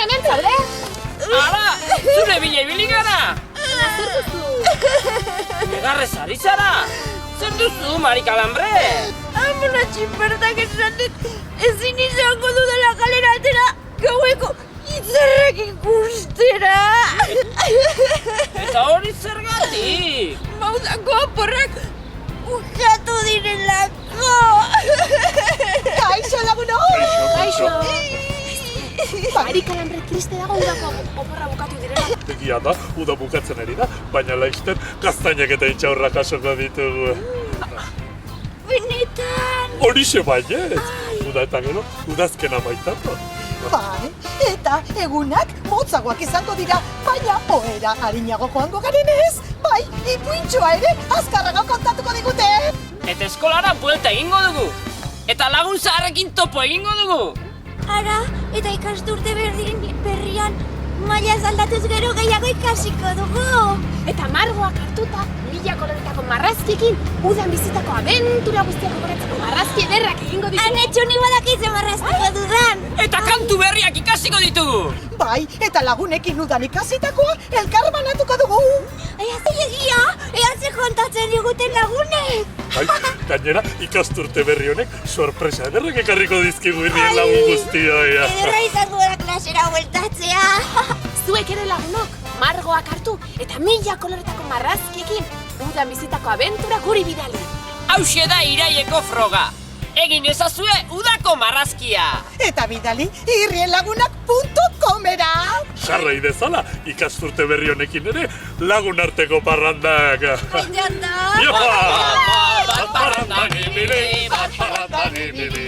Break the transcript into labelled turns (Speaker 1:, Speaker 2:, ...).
Speaker 1: hemen zaude?
Speaker 2: Ara, zure bila ibili gara!
Speaker 1: Zer duzu?
Speaker 2: Negarrez ari zara! Zer duzu, Mari Kalambre?
Speaker 3: Amona txinbertak esan dit, ezin izango dudala kalera atera, gaueko itzerrak ikustera.
Speaker 2: Eta hori zergatik?
Speaker 3: Maudako aporrak ukatu direlako.
Speaker 4: Kaixo laguno!
Speaker 1: Kaixo. Mari Kalambre triste dago udako oporra bukatu direla.
Speaker 5: Egia da, uda bukatzen ari da, baina laizten gaztainak eta itxaurrak jasoko ditugu.
Speaker 3: Benetan.
Speaker 5: Horixe baiet! Uda eta gero, udazkena baitako.
Speaker 4: Bai, eta egunak motzagoak izango dira, baina ohera harinago joango garenez, bai, ipuintxoa ere azkarrago kontatuko digute.
Speaker 2: Eta eskolara buelta egingo dugu! Eta lagun zaharrekin topo egingo dugu!
Speaker 3: Ara, eta ikasturte berrian mailaz aldatuz gero gehiago ikasiko dugu.
Speaker 1: Eta margoak hartuta, 1000 koloretako marrazkiekin, udan bizitako abentura guztiak gogoratzeko marrazki ederrak egingo ditu.
Speaker 3: Anetxo ni badakitze marraztuko dudan.
Speaker 2: Eta kantu berriak ikasiko ditugu!
Speaker 4: Bai, eta lagunekin udan ikasitakoa elkar banatuko dugu.
Speaker 3: Ea zilegia, ea ze kontatzen diguten lagunek.
Speaker 5: Bai, gainera, ikasturte berri honek sorpresa ederrek ekarriko dizkigu irrien lagun guztioia.
Speaker 3: Ederra izango da klasera bueltatzea.
Speaker 1: Zuek ere lagunok, margoak hartu eta 1000 koloretako marrazkiekin, udan bizitako abentura guri bidali.
Speaker 2: Hauxe da iraieko froga! Egin ezazue udako marrazkia!
Speaker 4: Eta bidali irrienlagunak.comera.
Speaker 5: Sarra idezala, ikasturte berri honekin ere lagun arteko parrandak.
Speaker 3: Baina da.
Speaker 5: Joa! Bat parrandan ibili, bat parrandan ibili.